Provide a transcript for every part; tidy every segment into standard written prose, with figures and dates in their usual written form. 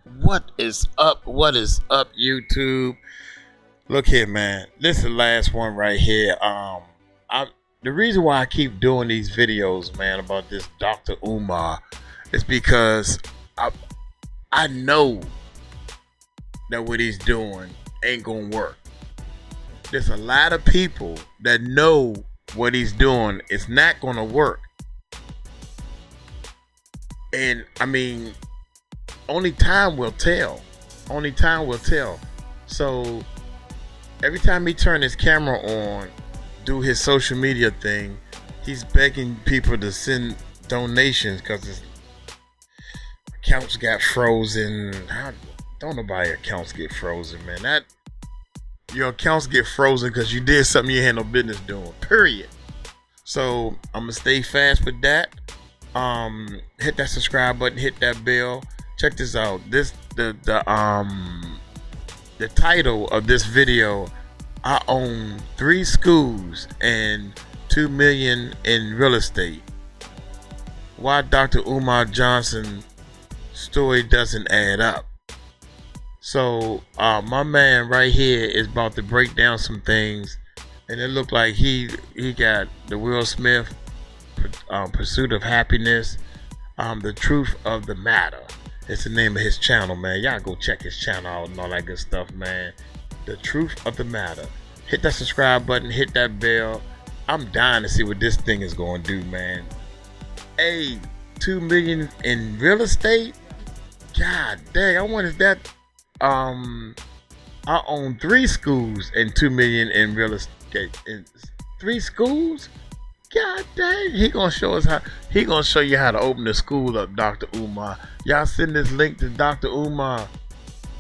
What is up? What is up, YouTube? Look here, man. This is the last one right here. The reason why I keep doing these videos, man, about this Dr. Umar is because I know that what he's doing ain't gonna work. There's a lot of people that know what he's doing is not gonna work. And I mean, only time will tell. Only time will tell. So every time he turn his camera on, do his social media thing, he's begging people to send donations because his accounts got frozen. Don't nobody accounts get frozen, man. Your accounts get frozen because you did something you had no business doing. Period. So I'm gonna stay fast with that. Hit that subscribe button, hit that bell. Check this out. The title of this video: I own 3 schools and $2 million in real estate. Why Dr. Umar Johnson story doesn't add up. So my man right here is about to break down some things, and it looked like he got the Will Smith Pursuit of Happiness, the Truth of the Matter. It's the name of his channel, man. Y'all go check his channel out and all that good stuff, man. The Truth of the Matter. Hit that subscribe button, hit that bell. I'm dying to see what this thing is going to do, man. Hey, $2 million in real estate? God dang, I wonder if that I own 3 schools and $2 million in real estate. 3 schools? God dang, he gonna show you how to open the school up, Dr. Umar. Y'all send this link to Dr. Umar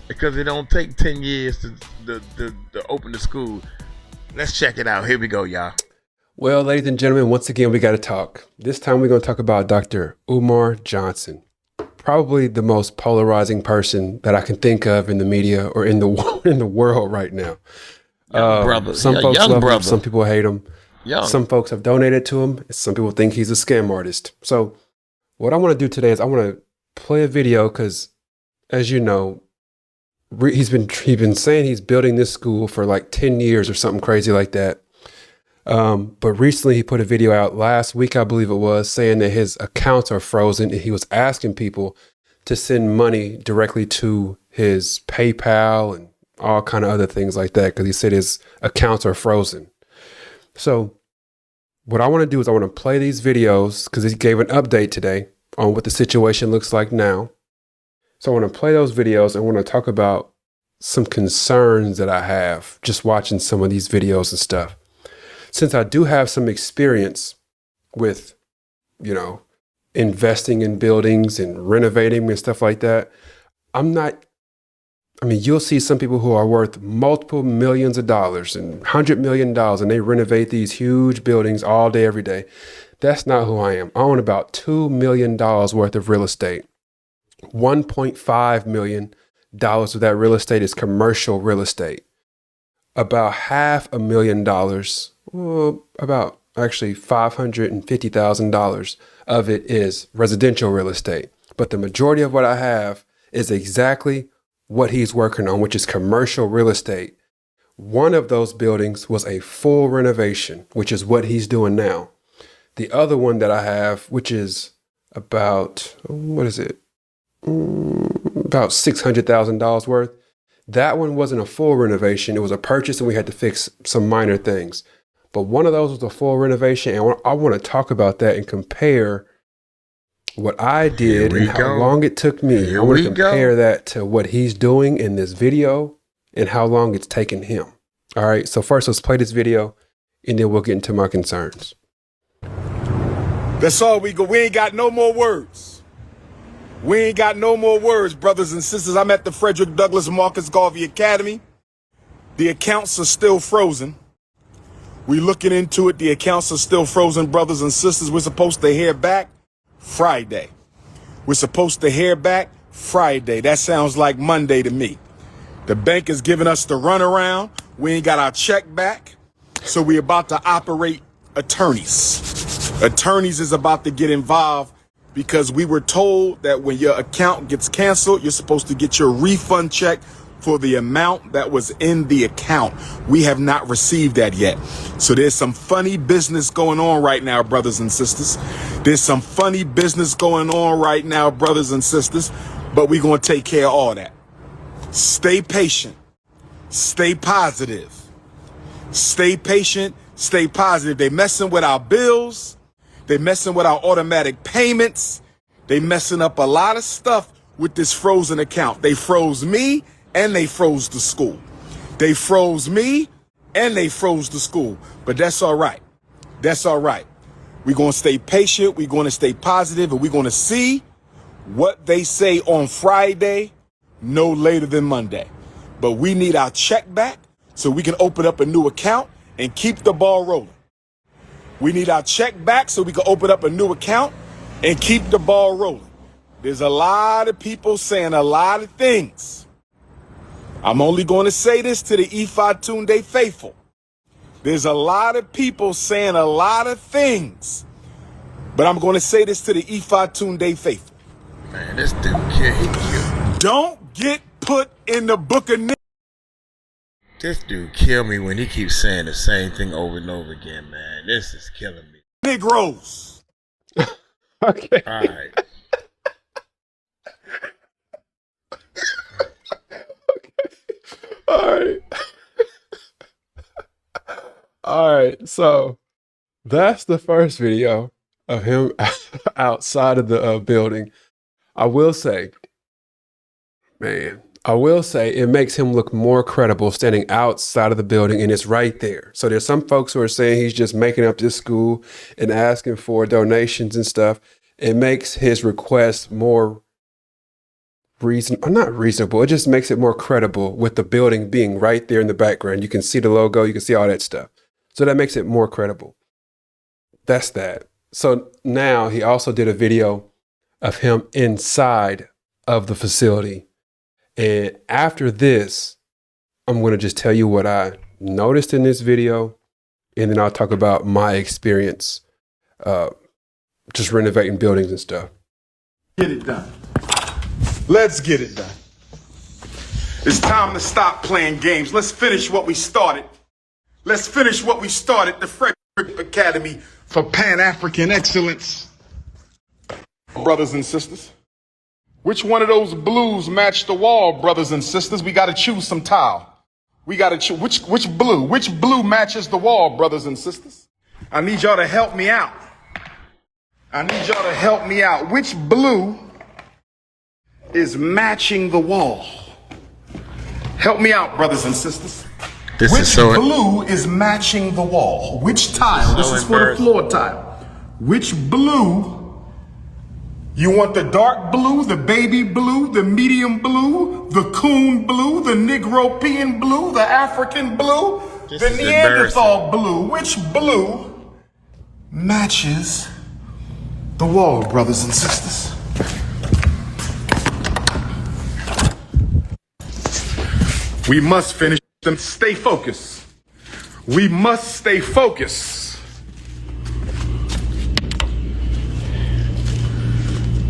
because it don't take 10 years to open the school. Let's check it out. Here we go, y'all. Well, ladies and gentlemen, once again, we got to talk. This time we're going to talk about Dr. Umar Johnson. Probably the most polarizing person that I can think of in the media or in the world right now. Brother. Some folks love him, some people hate him. Some folks have donated to him. Some people think he's a scam artist. So what I want to do today is I want to play a video because, as you know, he's been saying he's building this school for like 10 years or something crazy like that. But recently he put a video out last week, I believe it was, saying that his accounts are frozen and he was asking people to send money directly to his PayPal and all kind of other things like that because he said his accounts are frozen. So what I want to do is I want to play these videos because he gave an update today on what the situation looks like now. So I want to play those videos and I want to talk about some concerns that I have just watching some of these videos and stuff. Since I do have some experience with, investing in buildings and renovating and stuff like that, you'll see some people who are worth multiple millions of dollars and $100 million and they renovate these huge buildings all day, every day. That's not who I am. I own about $2 million worth of real estate. $1.5 million of that real estate is commercial real estate. About $500,000, about actually $550,000 of it is residential real estate. But the majority of what I have is exactly what he's working on, which is commercial real estate. One of those buildings was a full renovation, which is what he's doing now. The other one that I have, which is about, about $600,000 worth. That one wasn't a full renovation. It was a purchase and we had to fix some minor things. But one of those was a full renovation. And I want to talk about that and compare what I did and how long it took me. I want to compare that to what he's doing in this video and how long it's taken him. All right. So first, let's play this video and then we'll get into my concerns. That's all we go. We ain't got no more words. We ain't got no more words, brothers and sisters. I'm at the Frederick Douglass Marcus Garvey Academy. The accounts are still frozen. We looking into it. The accounts are still frozen, brothers and sisters. We're supposed to hear back Friday. We're supposed to hear back Friday. That sounds like Monday to me. The bank is giving us the runaround. We ain't got our check back. So we're about to operate attorneys. Attorneys is about to get involved because we were told that when your account gets canceled, you're supposed to get your refund check for the amount that was in the account. We have not received that yet. So there's some funny business going on right now, brothers and sisters. There's some funny business going on right now, brothers and sisters, but we're going to take care of all that. Stay patient. Stay positive. Stay patient. Stay positive. They messing with our bills. They messing with our automatic payments. They messing up a lot of stuff with this frozen account. They froze me and they froze the school. They froze me and they froze the school. But that's all right. That's all right. We're going to stay patient. We're going to stay positive, and we're going to see what they say on Friday, no later than Monday. But we need our check back so we can open up a new account and keep the ball rolling. We need our check back so we can open up a new account and keep the ball rolling. There's a lot of people saying a lot of things. I'm only going to say this to the Ifa Tunde faithful. There's a lot of people saying a lot of things, but I'm going to say this to the Ifa Tunde faithful. Man, this dude killed. Don't get put in the book of This dude killed me when he keeps saying the same thing over and over again, man. This is killing me. Negroes. Okay. All right. All right. All right. So that's the first video of him outside of the building. I will say it makes him look more credible standing outside of the building, and it's right there. So there's some folks who are saying he's just making up this school and asking for donations and stuff. It makes his request more not reasonable. It just makes it more credible with the building being right there in the background. You can see the logo, you can see all that stuff. So that makes it more credible. That's that. So now he also did a video of him inside of the facility. And after this, I'm going to just tell you what I noticed in this video, and then I'll talk about my experience just renovating buildings and stuff. Get it done. Let's get it done. It's time to stop playing games. Let's finish what we started. Let's finish what we started, the Frederick Academy for Pan-African Excellence. Brothers and sisters, which one of those blues match the wall, brothers and sisters? We got to choose some tile. We got to choose which blue matches the wall, brothers and sisters? I need y'all to help me out. Which blue is matching the wall? Help me out, brothers and sisters. Which blue is matching the wall? Which tile? This is for the floor tile. Which blue? You want the dark blue, the baby blue, the medium blue, the coon blue, the Negropean blue, the African blue, the Neanderthal blue? Which blue matches the wall, brothers and sisters? We must finish them. Stay focused. We must stay focused.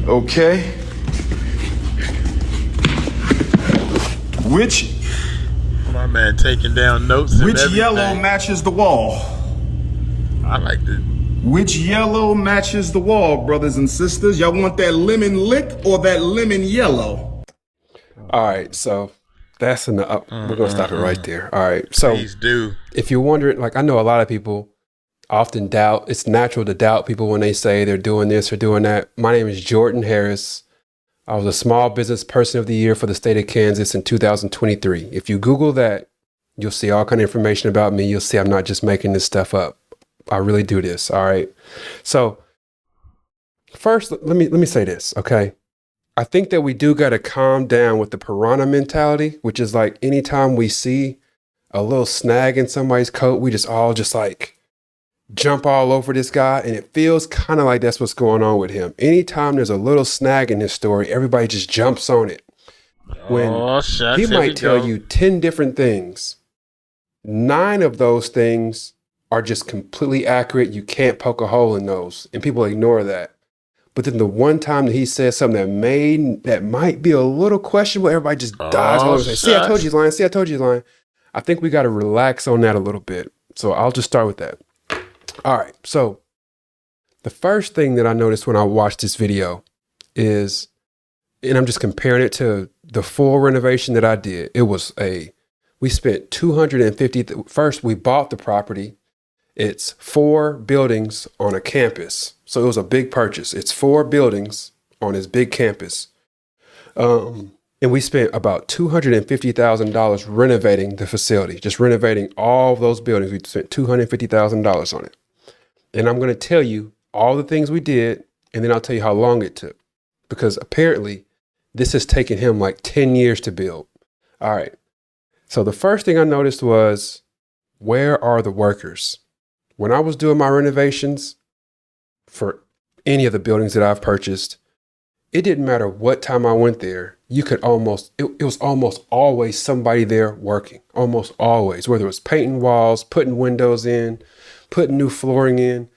Okay. Which? My man taking down notes. Which yellow matches the wall? I like it. Which yellow matches the wall, brothers and sisters? Y'all want that lemon lick or that lemon yellow? All right, so that's enough. We're gonna stop it right there. All right, so please do. If you're wondering, like, I know a lot of people often doubt. It's natural to doubt people when they say they're doing this or doing that. My name is Jordan Harris. I was a small business person of the year for the state of Kansas in 2023. If you Google that, you'll see all kind of information about me. You'll see I'm not just making this stuff up. I really do this. All right. So first, let me say this, okay? I think that we do got to calm down with the piranha mentality, which is like anytime we see a little snag in somebody's coat, we just all just like jump all over this guy. And it feels kind of like that's what's going on with him. Anytime there's a little snag in his story, everybody just jumps on it. When he might tell you 10 different things, 9 of those things are just completely accurate. You can't poke a hole in those, and people ignore that. But then the one time that he said something that might be a little questionable, everybody just dives all over and say, see, I told you he's lying. See, I told you he's lying. I think we got to relax on that a little bit. So I'll just start with that. All right. So the first thing that I noticed when I watched this video is, and I'm just comparing it to the full renovation that I did. We spent $250. First, we bought the property. It's 4 buildings on a campus. So it was a big purchase. It's 4 buildings on this big campus. And we spent about $250,000 renovating the facility, just renovating all of those buildings. We spent $250,000 on it. And I'm going to tell you all the things we did, and then I'll tell you how long it took. Because apparently this has taken him like 10 years to build. All right. So the first thing I noticed was, where are the workers? When I was doing my renovations for any of the buildings that I've purchased, it didn't matter what time I went there. It was almost always somebody there working, almost always, whether it was painting walls, putting windows in, putting new flooring in.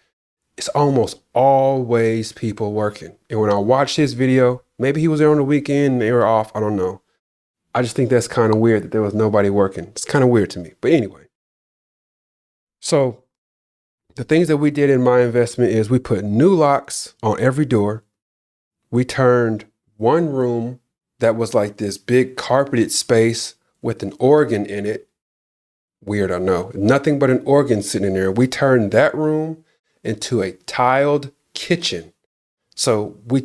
It's almost always people working. And when I watched his video, maybe he was there on the weekend and they were off. I don't know. I just think that's kind of weird that there was nobody working. It's kind of weird to me. But anyway, so the things that we did in my investment is we put new locks on every door. We turned one room that was like this big carpeted space with an organ in it. Weird, I know. Nothing but an organ sitting in there. We turned that room into a tiled kitchen. So we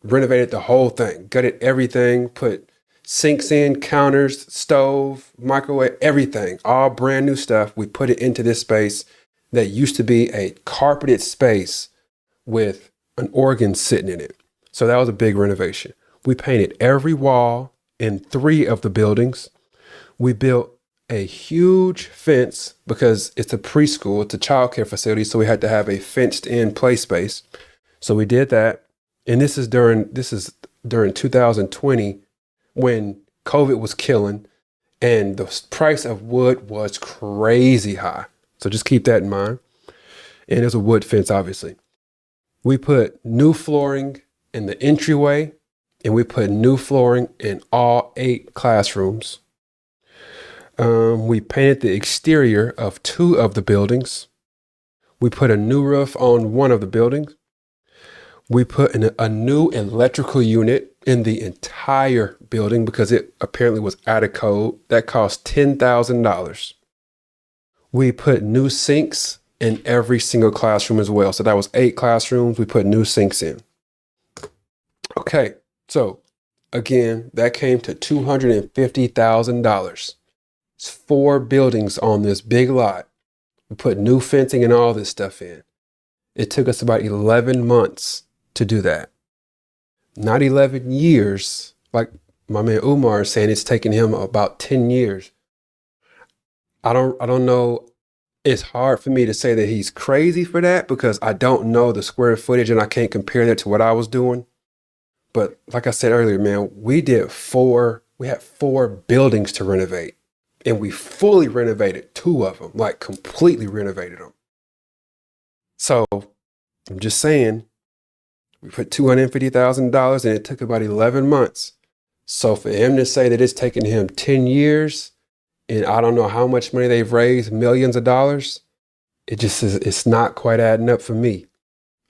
renovated the whole thing, gutted everything, put sinks in, counters, stove, microwave, everything, all brand new stuff. We put it into this space that used to be a carpeted space with an organ sitting in it. So that was a big renovation. We painted every wall in 3 of the buildings. We built a huge fence because it's a preschool, it's a childcare facility, so we had to have a fenced in play space. So we did that. And this is during 2020 when COVID was killing and the price of wood was crazy high. So just keep that in mind. And there's a wood fence, obviously. We put new flooring in the entryway, and we put new flooring in all 8 classrooms. We painted the exterior of 2 of the buildings. We put a new roof on 1 of the buildings. We put in a new electrical unit in the entire building because it apparently was out of code. That cost $10,000. We put new sinks in every single classroom as well. So that was 8 classrooms. We put new sinks in. Okay, so again, that came to $250,000. It's 4 buildings on this big lot. We put new fencing and all this stuff in. It took us about 11 months to do that. Not 11 years, like my man Umar is saying, it's taken him about 10 years. I don't know. It's hard for me to say that he's crazy for that because I don't know the square footage and I can't compare that to what I was doing. But like I said earlier, man, we had 4 buildings to renovate and we fully renovated 2 of them, like completely renovated them. So I'm just saying, we put $250,000 and it took about 11 months. So for him to say that it's taken him 10 years and I don't know how much money they've raised, millions of dollars, it's not quite adding up for me.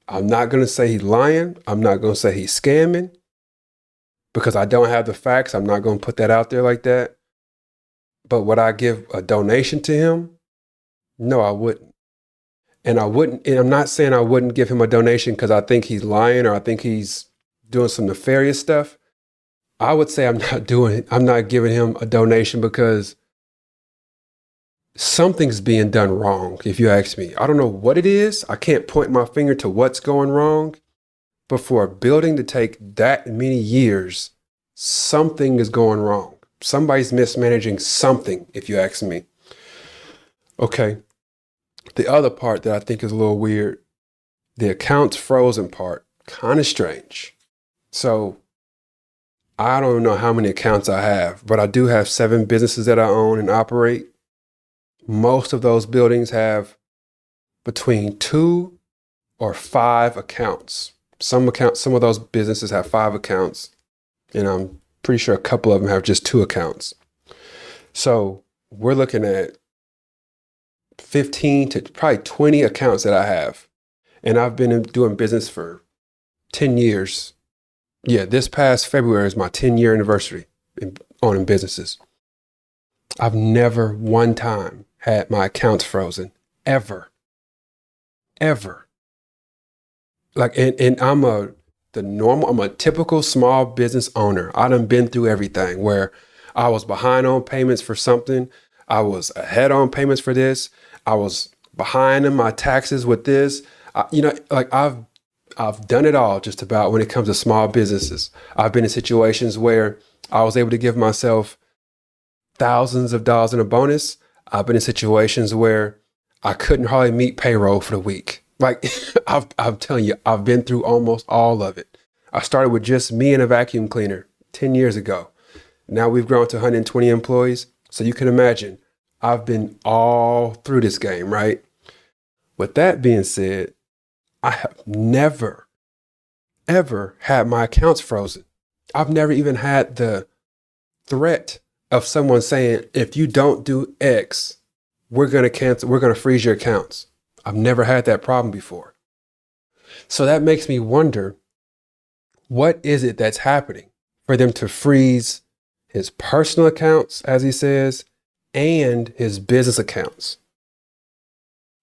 I'm not going to say he's lying. I'm not going to say he's scamming because I don't have the facts. I'm not going to put that out there like that. But would I give a donation to him? No, I wouldn't. And I'm not saying I wouldn't give him a donation because I think he's lying or I think he's doing some nefarious stuff. I would say I'm not giving him a donation because something's being done wrong, if you ask me. I don't know what it is. I can't point my finger to what's going wrong. But for a building to take that many years, something is going wrong. Somebody's mismanaging something, if you ask me. Okay. The other part that I think is a little weird, the accounts frozen part, kind of strange. So I don't know how many accounts I have, but I do have 7 businesses that I own and operate. Most of those buildings have between 2 or 5 accounts. Some of those businesses have 5 accounts, and I'm pretty sure a couple of them have just 2 accounts. So we're looking at 15 to probably 20 accounts that I have. And I've been doing business for 10 years. Yeah, this past February is my 10-year anniversary owning businesses. I've never one time had my accounts frozen, ever. Like, and I'm a typical small business owner. I done been through everything where I was behind on payments for something. I was ahead on payments for this. I was behind in my taxes with this. I've done it all just about when it comes to small businesses. I've been in situations where I was able to give myself thousands of dollars in a bonus. I've been in situations where I couldn't hardly meet payroll for the week. Like, I'm telling you, I've been through almost all of it. I started with just me and a vacuum cleaner 10 years ago. Now we've grown to 120 employees. So you can imagine, I've been all through this game, right? With that being said, I have never, ever had my accounts frozen. I've never even had the threat of someone saying, if you don't do X, we're going to freeze your accounts. I've never had that problem before. So that makes me wonder, what is it that's happening for them to freeze his personal accounts, as he says, and his business accounts?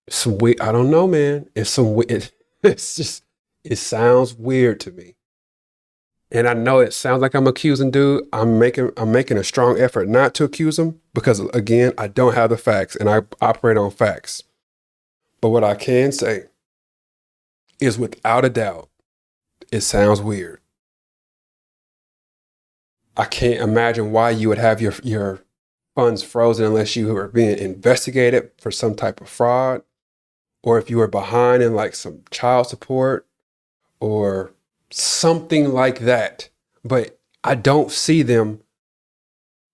I don't know, man. It sounds weird to me. And I know it sounds like I'm accusing dude. I'm making a strong effort not to accuse him because, again, I don't have the facts and I operate on facts. But what I can say is, without a doubt, it sounds weird. I can't imagine why you would have your funds frozen unless you were being investigated for some type of fraud, or if you were behind in like some child support or something like that. But I don't see them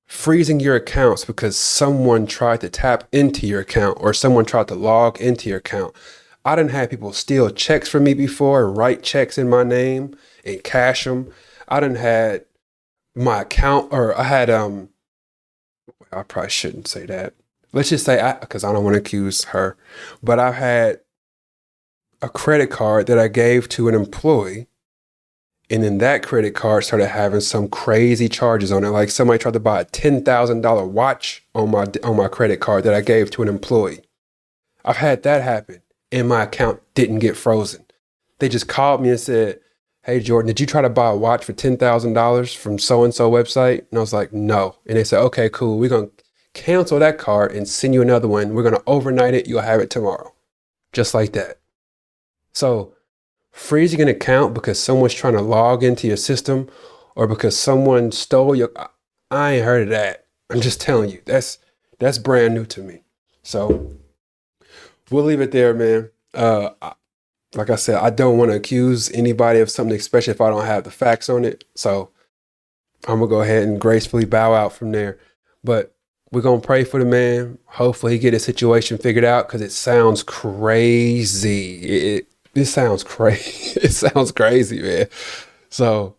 freezing your accounts because someone tried to tap into your account or someone tried to log into your account. I done had people steal checks from me before and write checks in my name and cash them. I done had my account, or I had, I probably shouldn't say that. Let's just say, because I don't want to accuse her, but I've had a credit card that I gave to an employee. And then that credit card started having some crazy charges on it. Like somebody tried to buy a $10,000 watch on my credit card that I gave to an employee. I've had that happen and my account didn't get frozen. They just called me and said, "Hey, Jordan, did you try to buy a watch for $10,000 from so-and-so website?" And I was like, "No." And they said, "Okay, cool. We're going to cancel that card and send you another one. We're going to overnight it. You'll have it tomorrow." Just like that. So freezing an account because someone's trying to log into your system or because someone stole I ain't heard of that. I'm just telling you, that's brand new to me. So we'll leave it there, man. Like I said, I don't want to accuse anybody of something, especially if I don't have the facts on it. So I'm going to go ahead and gracefully bow out from there. But we're going to pray for the man. Hopefully he get his situation figured out because it sounds crazy. It sounds crazy. It sounds crazy, man. So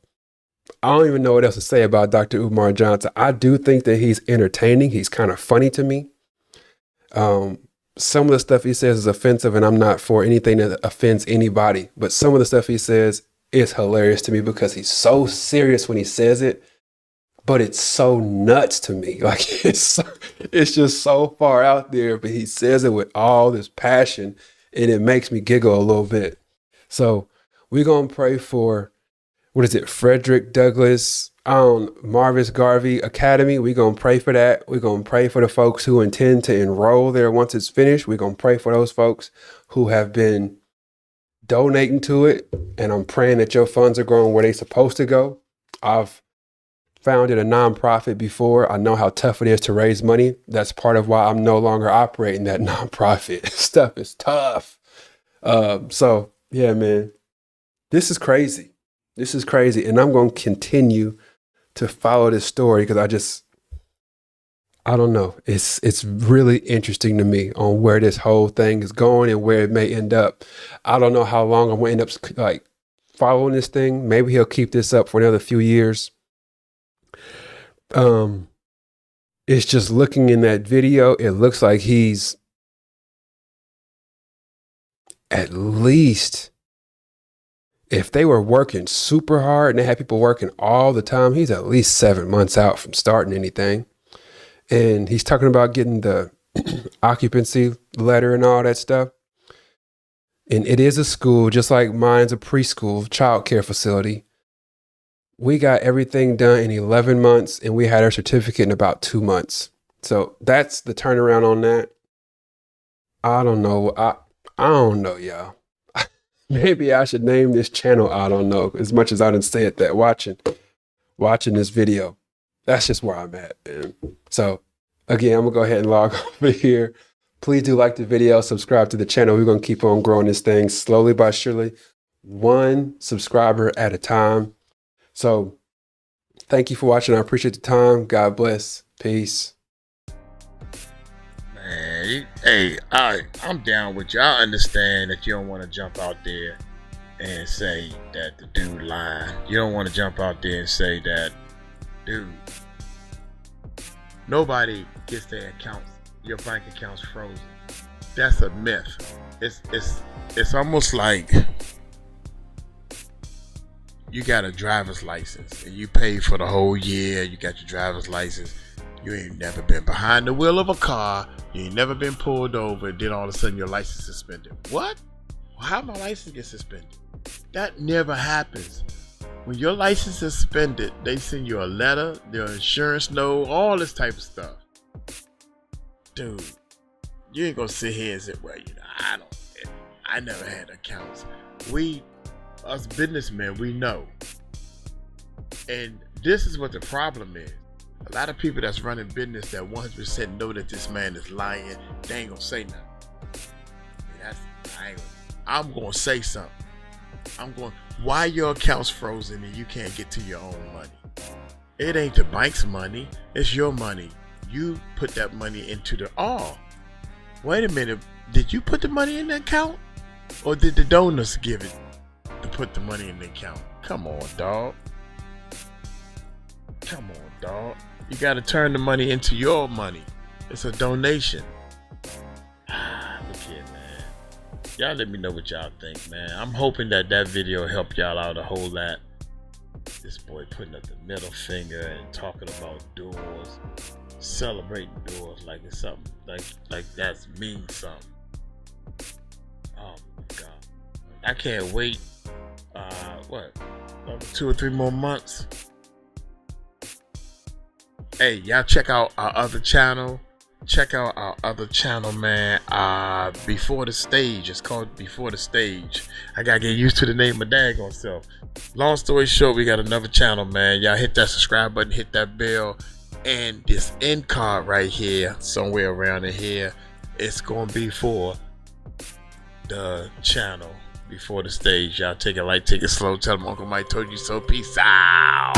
I don't even know what else to say about Dr. Umar Johnson. I do think that he's entertaining. He's kind of funny to me. Some of the stuff he says is offensive, and I'm not for anything that offends anybody. But some of the stuff he says is hilarious to me because he's so serious when he says it, but it's so nuts to me. Like it's just so far out there, but he says it with all this passion, and it makes me giggle a little bit. So we're gonna pray for, what is it, Frederick Douglass Marvis Garvey Academy. We're going to pray for that. We're going to pray for the folks who intend to enroll there once it's finished. We're going to pray for those folks who have been donating to it. And I'm praying that your funds are going where they're supposed to go. I've founded a nonprofit before. I know how tough it is to raise money. That's part of why I'm no longer operating that nonprofit. Stuff is tough. So yeah, man, this is crazy. This is crazy. And I'm going to continue to follow this story because I don't know. It's really interesting to me on where this whole thing is going and where it may end up. I don't know how long I'm gonna end up like following this thing. Maybe he'll keep this up for another few years. It's just looking in that video, it looks like he's at least, if they were working super hard and they had people working all the time, he's at least 7 months out from starting anything. And he's talking about getting the occupancy letter and all that stuff. And it is a school, just like mine's a preschool childcare facility. We got everything done in 11 months and we had our certificate in about 2 months. So that's the turnaround on that. I don't know. I don't know, y'all. Maybe I should name this channel, I don't know, as much as I didn't say it that watching this video. That's just where I'm at, man. So again, I'm gonna go ahead and log over here. Please do like the video, subscribe to the channel. We're gonna keep on growing this thing slowly but surely, 1 subscriber at a time. So thank you for watching. I appreciate the time. God bless. Peace. Man, hey, I'm down with you. I understand that you don't want to jump out there and say that the dude lying. You don't want to jump out there and say that, dude, nobody gets their accounts, your bank accounts frozen. That's a myth. It's almost like you got a driver's license and you paid for the whole year. You got your driver's license. You ain't never been behind the wheel of a car. You ain't never been pulled over. And then all of a sudden your license suspended. What? Well, how my license get suspended? That never happens. When your license is suspended, they send you a letter, their insurance note, all this type of stuff. Dude, you ain't gonna sit here and say, well, you know, I never had accounts. Us businessmen, we know. And this is what the problem is. A lot of people that's running business that 100% know that this man is lying, they ain't gonna say nothing. I'm gonna say something. Why your account's frozen and you can't get to your own money? It ain't the bank's money, it's your money. You put that money into wait a minute, did you put the money in the account? Or did the donors give it to put the money in the account? Come on, dog. You gotta turn the money into your money. It's a donation. Look here, man. Y'all let me know what y'all think, man. I'm hoping that video helped y'all out a whole lot. This boy putting up the middle finger and talking about doors, celebrating doors like it's something, like that's means something. Oh my God. I can't wait, what, 2 or 3 more months? Hey, y'all check out our other channel. Man. Before the Stage. It's called Before the Stage. I gotta get used to the name of my daggone self. Long story short, we got another channel, man. Y'all hit that subscribe button, hit that bell, and this end card right here, somewhere around in here, it's gonna be for the channel Before the Stage. Y'all take it light, take it slow. Tell them Uncle Mike told you so. Peace out.